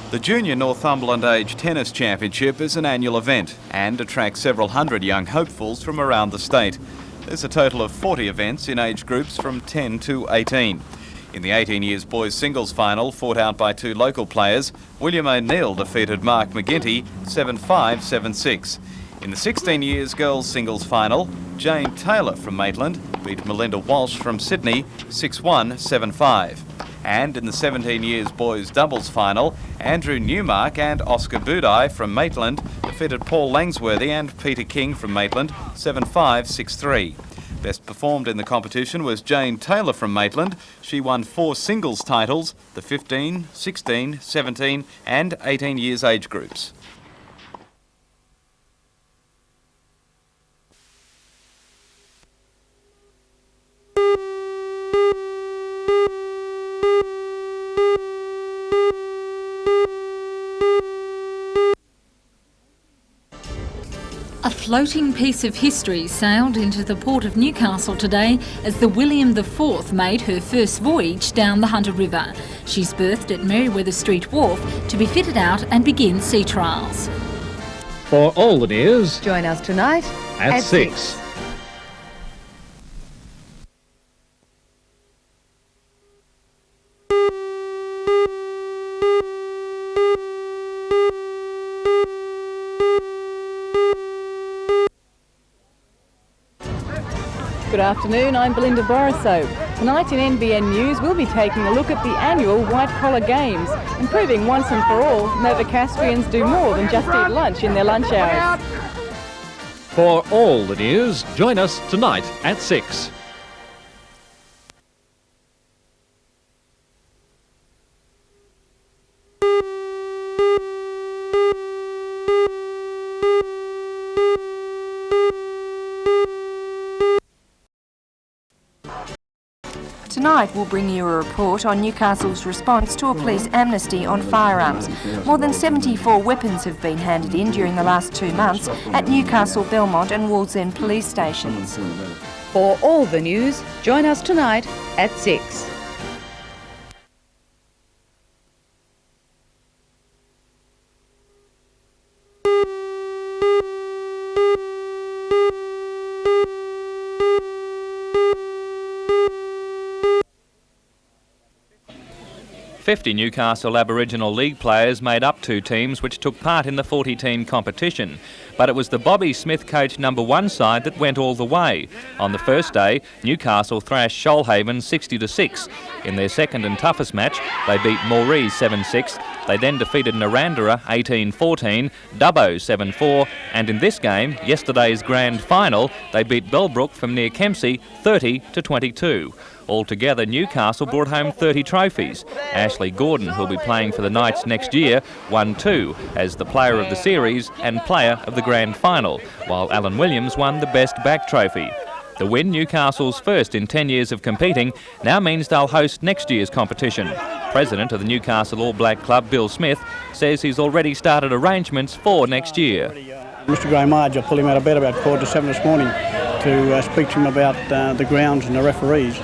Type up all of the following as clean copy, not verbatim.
The Junior Northumberland Age Tennis Championship is an annual event and attracts several hundred young hopefuls from around the state. There's a total of 40 events in age groups from 10 to 18. In the 18 years boys singles final, fought out by two local players, William O'Neill defeated Mark McGinty 7-5, 7-6. In the 16 years girls singles final, Jane Taylor from Maitland beat Melinda Walsh from Sydney 6-1, 7-5. And in the 17 years boys doubles final, Andrew Newmark and Oscar Budai from Maitland defeated Paul Langsworthy and Peter King from Maitland 7-5, 6-3. Best performed in the competition was Jane Taylor from Maitland. She won 4 singles titles, the 15, 16, 17 and 18 years age groups. A floating piece of history sailed into the port of Newcastle today as the William IV made her first voyage down the Hunter River. She's berthed at Merriweather Street Wharf to be fitted out and begin sea trials. For all the news, join us tonight at 6. Good afternoon, I'm Belinda Borisow. Tonight in NBN News we'll be taking a look at the annual White Collar Games and proving once and for all Novocastrians do more than just eat lunch in their lunch hours. For all the news, join us tonight at 6. Tonight we'll bring you a report on Newcastle's response to a police amnesty on firearms. More than 74 weapons have been handed in during the last 2 months at Newcastle, Belmont and Wallsend police stations. For all the news, join us tonight at 6. "50 Newcastle Aboriginal League players made up 2 teams which took part in the 40-team competition. But it was the Bobby Smith coach number 1 side that went all the way. On the first day, Newcastle thrashed Shoalhaven 60-6. In their second and toughest match, they beat Moree 7-6. They then defeated Narrandera 18-14, Dubbo 7-4, and in this game, yesterday's grand final, they beat Bellbrook from near Kempsey 30-22. Altogether, Newcastle brought home 30 trophies. Ashley Gordon, who'll be playing for the Knights next year, won 2 as the player of the series and player of the grand final, while Alan Williams won the best back trophy. The win, Newcastle's first in 10 years of competing, now means they'll host next year's competition. President of the Newcastle All Black Club, Bill Smith, says he's already started arrangements for next year. Mr Graham Marge, I pulled him out of bed about 7:15 this morning to speak to him about the grounds and the referees.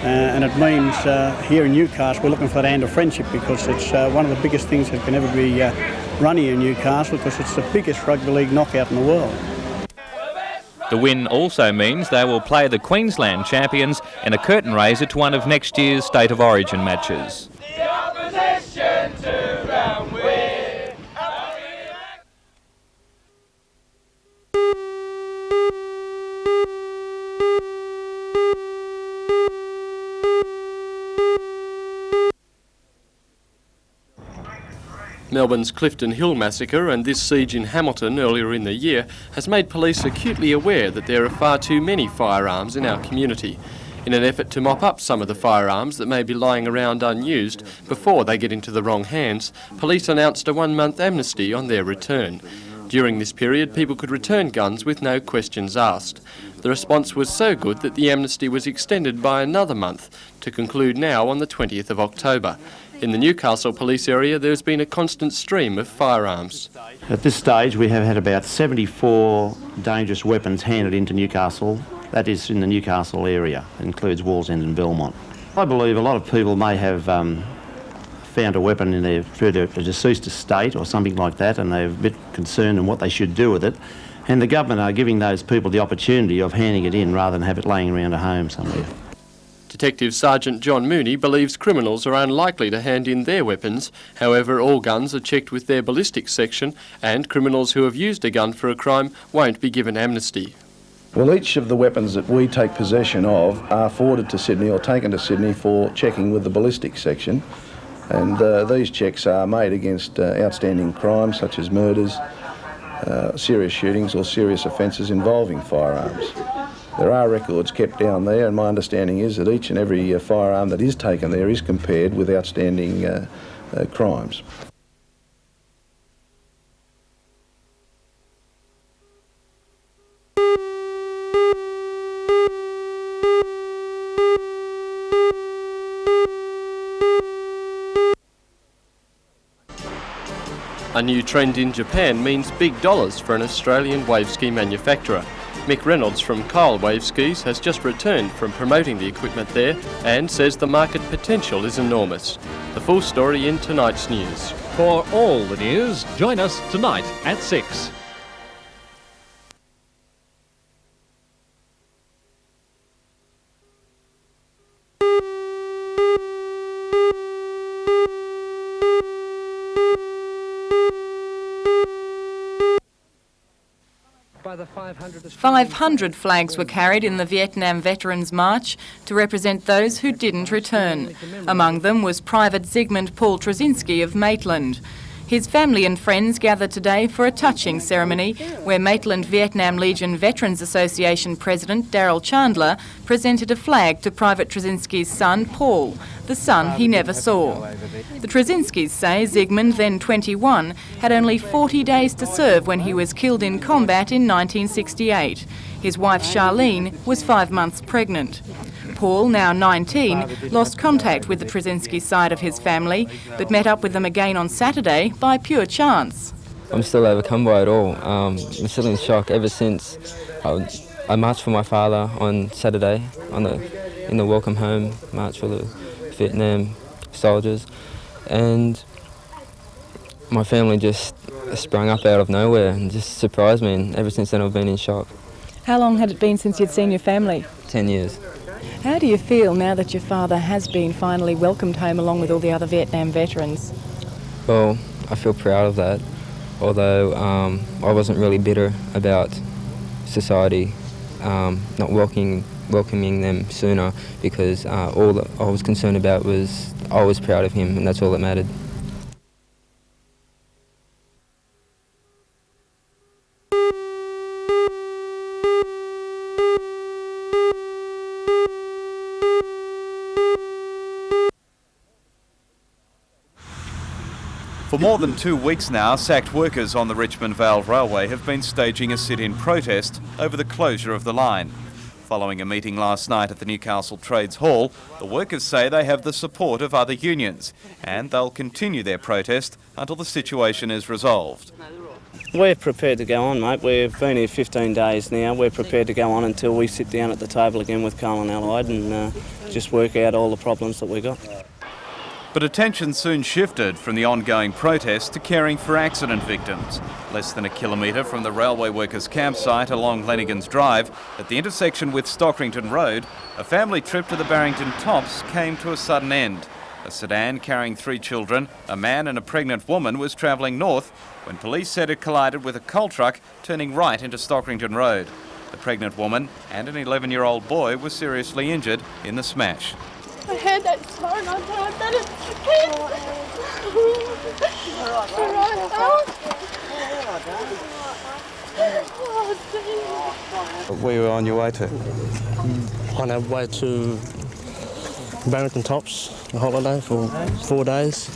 And it means here in Newcastle we're looking for that hand of friendship, because it's one of the biggest things that can ever be run here in Newcastle, because it's the biggest rugby league knockout in the world. The win also means they will play the Queensland champions in a curtain raiser to one of next year's State of Origin matches. Melbourne's Clifton Hill massacre and this siege in Hamilton earlier in the year has made police acutely aware that there are far too many firearms in our community. In an effort to mop up some of the firearms that may be lying around unused before they get into the wrong hands, police announced a 1-month amnesty on their return. During this period, people could return guns with no questions asked. The response was so good that the amnesty was extended by another month to conclude now on the 20th of October. In the Newcastle police area, there's been a constant stream of firearms. At this stage, we have had about 74 dangerous weapons handed into Newcastle. That is in the Newcastle area. It includes Wallsend and Belmont. I believe a lot of people may have found a weapon in their further deceased estate or something like that, and they're a bit concerned on what they should do with it. And the government are giving those people the opportunity of handing it in rather than have it laying around a home somewhere. Detective Sergeant John Mooney believes criminals are unlikely to hand in their weapons. However, all guns are checked with their ballistics section, and criminals who have used a gun for a crime won't be given amnesty. Well, each of the weapons that we take possession of are forwarded to Sydney or taken to Sydney for checking with the ballistics section. And these checks are made against outstanding crimes such as murders, serious shootings or serious offences involving firearms. There are records kept down there, and my understanding is that each and every firearm that is taken there is compared with outstanding crimes. A new trend in Japan means big dollars for an Australian wave ski manufacturer. Mick Reynolds from Kyle Wave Skis has just returned from promoting the equipment there and says the market potential is enormous. The full story in tonight's news. For all the news, join us tonight at 6. by the 500 flags were carried in the Vietnam Veterans March to represent those who didn't return. Among them was Private Zygmunt Paul Trezinski of Maitland. His family and friends gathered today for a touching ceremony where Maitland Vietnam Legion Veterans Association President Daryl Chandler presented a flag to Private Trezinski's son Paul, the son he never saw. The Trezinskis say Zygmunt, then 21, had only 40 days to serve when he was killed in combat in 1968. His wife Charlene was 5 months pregnant. Paul, now 19, lost contact with the Trezinski side of his family, but met up with them again on Saturday by pure chance. I'm still overcome by it all. I'm still in shock ever since I marched for my father on Saturday in the Welcome Home March for the Vietnam soldiers, and my family just sprung up out of nowhere and just surprised me, and ever since then I've been in shock. How long had it been since you'd seen your family? 10 years. How do you feel now that your father has been finally welcomed home along with all the other Vietnam veterans? Well, I feel proud of that, although I wasn't really bitter about society not welcoming them sooner, because all that I was concerned about was I was proud of him, and that's all that mattered. For more than 2 weeks now, sacked workers on the Richmond-Vale Railway have been staging a sit-in protest over the closure of the line. Following a meeting last night at the Newcastle Trades Hall, the workers say they have the support of other unions, and they'll continue their protest until the situation is resolved. We're prepared to go on, mate. We've been here 15 days now. We're prepared to go on until we sit down at the table again with Coal and Allied and just work out all the problems that we've got. But attention soon shifted from the ongoing protest to caring for accident victims. Less than a kilometre from the railway workers' campsite along Lenigan's Drive, at the intersection with Stockrington Road, a family trip to the Barrington Tops came to a sudden end. A sedan carrying 3 children, a man and a pregnant woman, was travelling north when police said it collided with a coal truck turning right into Stockrington Road. The pregnant woman and an 11-year-old boy were seriously injured in the smash. I heard that siren, I thought that it's Where you were on your way to? On our way to Barrington Tops, a holiday for 4 days.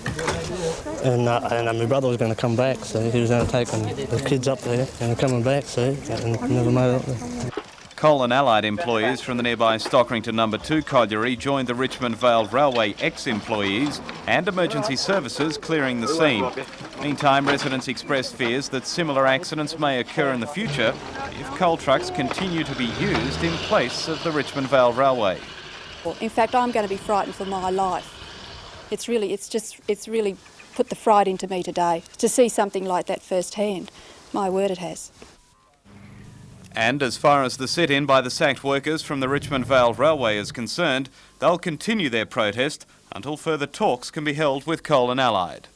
And my brother was going to come back, so he was going to take the kids up there and coming back, so and never made it up there. Coal and Allied employees from the nearby Stockrington No. 2 colliery joined the Richmond-Vale Railway ex-employees and emergency services clearing the scene. Meantime, residents expressed fears that similar accidents may occur in the future if coal trucks continue to be used in place of the Richmond-Vale Railway. In fact, I'm going to be frightened for my life it's really put the fright into me today to see something like that firsthand. My word, it has. And as far as the sit-in by the sacked workers from the Richmond Vale Railway is concerned, they'll continue their protest until further talks can be held with Coal and Allied.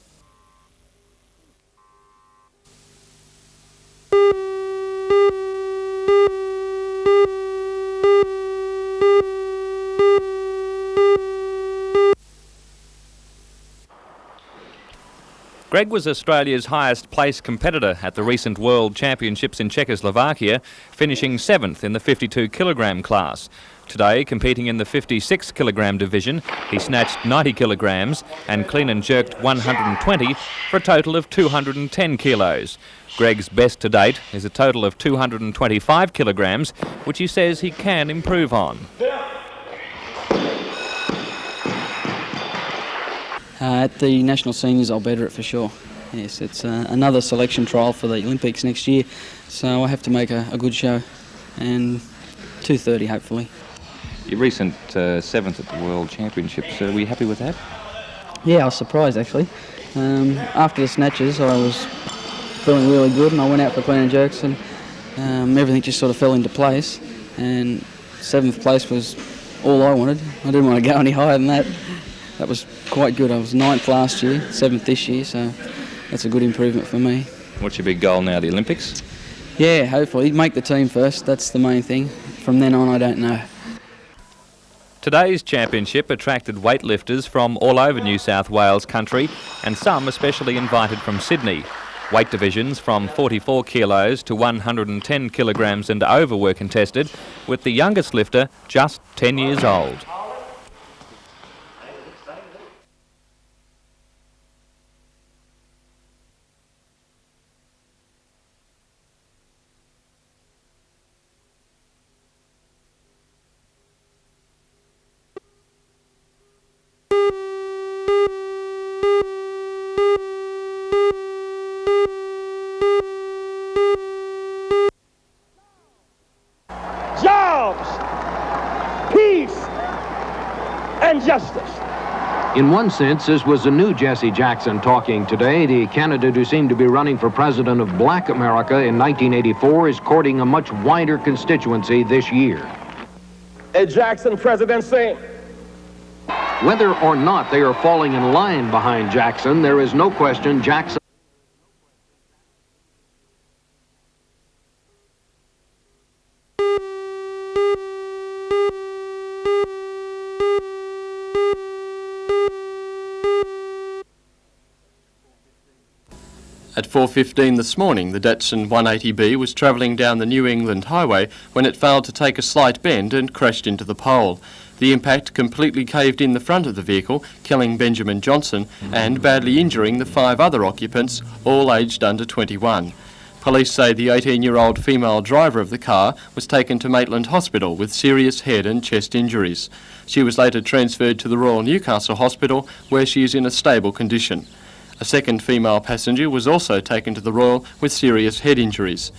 Greg was Australia's highest placed competitor at the recent World Championships in Czechoslovakia, finishing 7th in the 52 kilogram class. Today, competing in the 56 kilogram division, he snatched 90 kilograms and clean and jerked 120 for a total of 210 kilos. Greg's best to date is a total of 225 kilograms, which he says he can improve on. At the National Seniors I'll better it for sure. Yes, it's another selection trial for the Olympics next year, so I have to make a good show, and 230 hopefully. Your recent 7th at the World Championships, were you happy with that? Yeah, I was surprised actually. After the snatches I was feeling really good, and I went out for clean and jerks, and everything just sort of fell into place, and 7th place was all I wanted. I didn't want to go any higher than that. That was quite good. I was 9th last year, 7th this year, so that's a good improvement for me. What's your big goal now, the Olympics? Yeah, hopefully. Make the team first, that's the main thing. From then on, I don't know. Today's championship attracted weightlifters from all over New South Wales country, and some especially invited from Sydney. Weight divisions from 44 kilos to 110 kilograms and over were contested, with the youngest lifter just 10 years old. And justice. In one sense, this was a new Jesse Jackson talking today. The candidate who seemed to be running for president of Black America in 1984 is courting a much wider constituency this year. A Jackson presidency. Whether or not they are falling in line behind Jackson, there is no question Jackson At 4:15 this morning, the Datsun 180B was travelling down the New England Highway when it failed to take a slight bend and crashed into the pole. The impact completely caved in the front of the vehicle, killing Benjamin Johnson and badly injuring the 5 other occupants, all aged under 21. Police say the 18-year-old female driver of the car was taken to Maitland Hospital with serious head and chest injuries. She was later transferred to the Royal Newcastle Hospital, where she is in a stable condition. A second female passenger was also taken to the Royal with serious head injuries.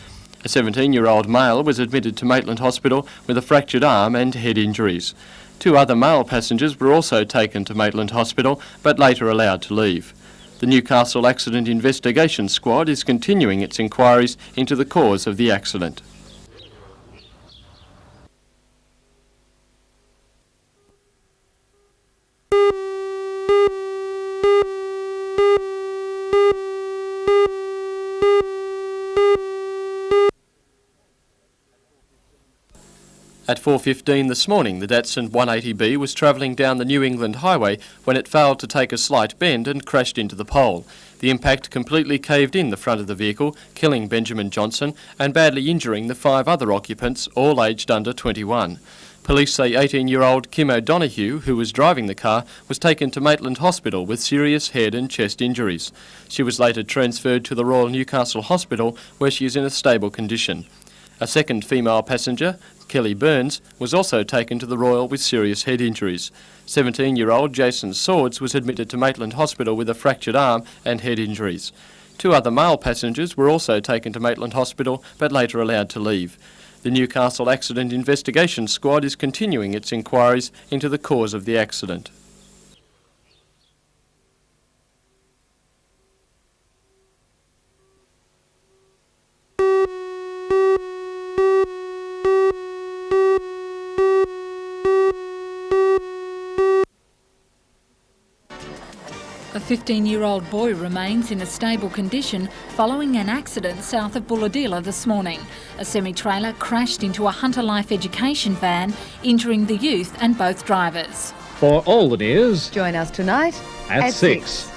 A 17-year-old male was admitted to Maitland Hospital with a fractured arm and head injuries. 2 other male passengers were also taken to Maitland Hospital, but later allowed to leave. The Newcastle Accident Investigation Squad is continuing its inquiries into the cause of the accident. At 4:15 this morning, the Datsun 180B was travelling down the New England Highway when it failed to take a slight bend and crashed into the pole. The impact completely caved in the front of the vehicle, killing Benjamin Johnson and badly injuring the 5 other occupants, all aged under 21. Police say 18-year-old Kim O'Donoghue, who was driving the car, was taken to Maitland Hospital with serious head and chest injuries. She was later transferred to the Royal Newcastle Hospital, where she is in a stable condition. A second female passenger, Kelly Burns, was also taken to the Royal with serious head injuries. 17-year-old Jason Swords was admitted to Maitland Hospital with a fractured arm and head injuries. 2 other male passengers were also taken to Maitland Hospital but later allowed to leave. The Newcastle Accident Investigation Squad is continuing its inquiries into the cause of the accident. A 15-year-old boy remains in a stable condition following an accident south of Bulladila this morning. A semi-trailer crashed into a Hunter Life education van, injuring the youth and both drivers. For all the news, join us tonight at 6.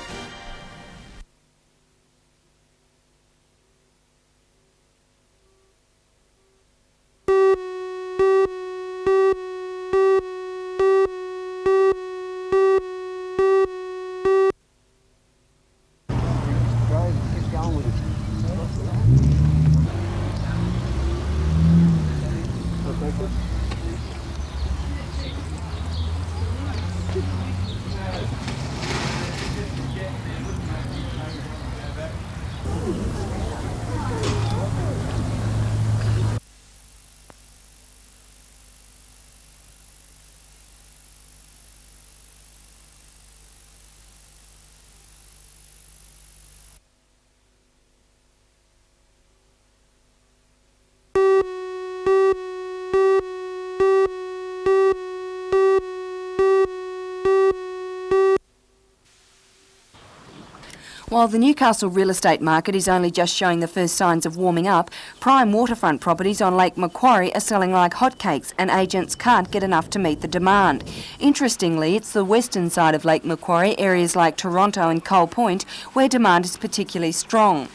While the Newcastle real estate market is only just showing the first signs of warming up, prime waterfront properties on Lake Macquarie are selling like hotcakes and agents can't get enough to meet the demand. Interestingly, it's the western side of Lake Macquarie, areas like Toronto and Coal Point, where demand is particularly strong.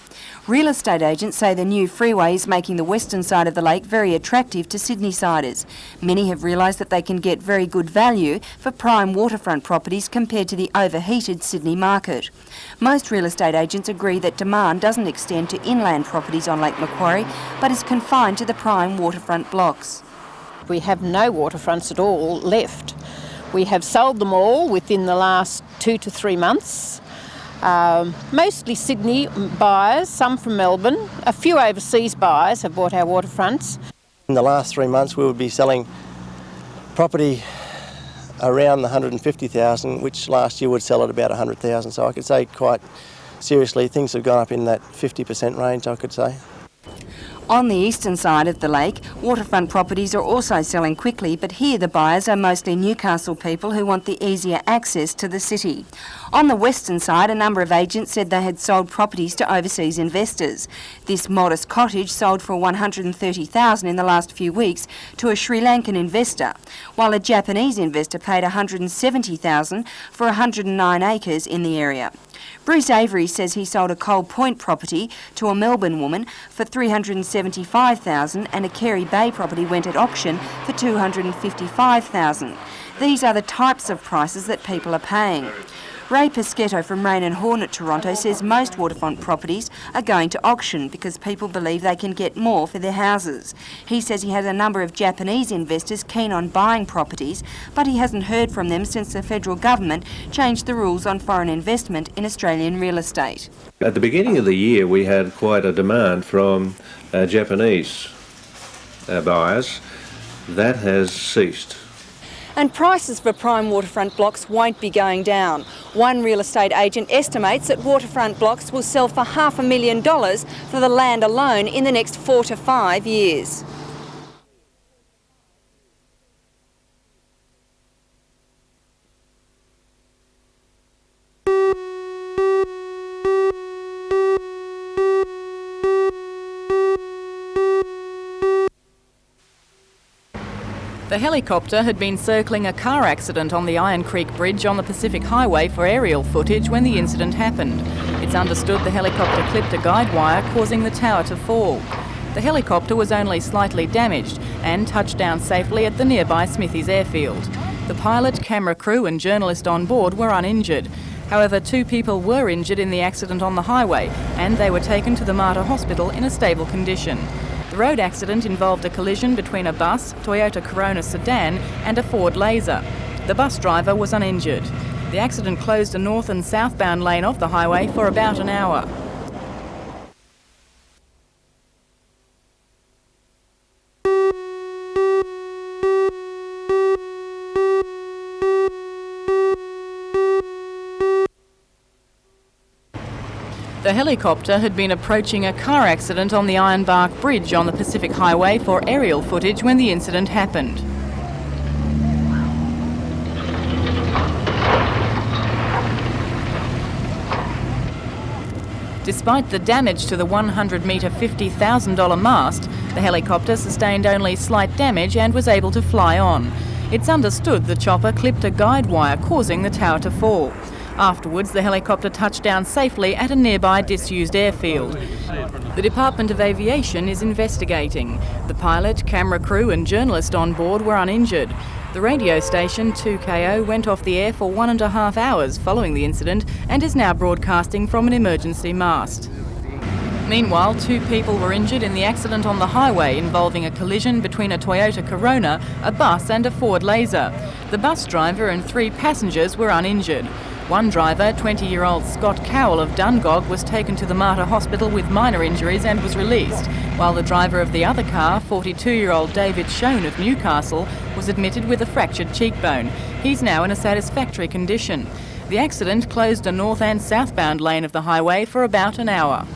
Real estate agents say the new freeway is making the western side of the lake very attractive to Sydney-siders. Many have realised that they can get very good value for prime waterfront properties compared to the overheated Sydney market. Most real estate agents agree that demand doesn't extend to inland properties on Lake Macquarie, but is confined to the prime waterfront blocks. We have no waterfronts at all left. We have sold them all within the last 2 to 3 months. Mostly Sydney buyers, some from Melbourne. A few overseas buyers have bought our waterfronts. In the last 3 months we would be selling property around the 150,000, which last year would sell at about 100,000. So I could say quite seriously things have gone up in that 50% range, I could say. On the eastern side of the lake, waterfront properties are also selling quickly, but here the buyers are mostly Newcastle people who want the easier access to the city. On the western side, a number of agents said they had sold properties to overseas investors. This modest cottage sold for $130,000 in the last few weeks to a Sri Lankan investor, while a Japanese investor paid $170,000 for 109 acres in the area. Bruce Avery says he sold a Coal Point property to a Melbourne woman for $375,000 and a Kerry Bay property went at auction for $255,000. These are the types of prices that people are paying. Ray Pescetto from Rain and Horn at Toronto says most waterfront properties are going to auction because people believe they can get more for their houses. He says he has a number of Japanese investors keen on buying properties, but he hasn't heard from them since the federal government changed the rules on foreign investment in Australian real estate. At the beginning of the year we had quite a demand from Japanese buyers. That has ceased. And prices for prime waterfront blocks won't be going down. One real estate agent estimates that waterfront blocks will sell for $500,000 for the land alone in the next 4 to 5 years. The helicopter had been circling a car accident on the Iron Creek Bridge on the Pacific Highway for aerial footage when the incident happened. It's understood the helicopter clipped a guide wire, causing the tower to fall. The helicopter was only slightly damaged and touched down safely at the nearby Smithies airfield. The pilot, camera crew and journalist on board were uninjured. However, 2 people were injured in the accident on the highway and they were taken to the Mater Hospital in a stable condition. The road accident involved a collision between a bus, Toyota Corona sedan and a Ford Laser. The bus driver was uninjured. The accident closed a north and southbound lane of the highway for about an hour. The helicopter had been approaching a car accident on the Ironbark Bridge on the Pacific Highway for aerial footage when the incident happened. Despite the damage to the 100-metre $50,000 mast, the helicopter sustained only slight damage and was able to fly on. It's understood the chopper clipped a guide wire, causing the tower to fall. Afterwards, the helicopter touched down safely at a nearby disused airfield. The Department of Aviation is investigating. The pilot, camera crew and journalist on board were uninjured. The radio station 2KO went off the air for 1.5 hours following the incident and is now broadcasting from an emergency mast. Meanwhile, 2 people were injured in the accident on the highway involving a collision between a Toyota Corona, a bus and a Ford Laser. The bus driver and 3 passengers were uninjured. One driver, 20-year-old Scott Cowell of Dungog, was taken to the Mater Hospital with minor injuries and was released, while the driver of the other car, 42-year-old David Schoen of Newcastle, was admitted with a fractured cheekbone. He's now in a satisfactory condition. The accident closed a north and southbound lane of the highway for about an hour.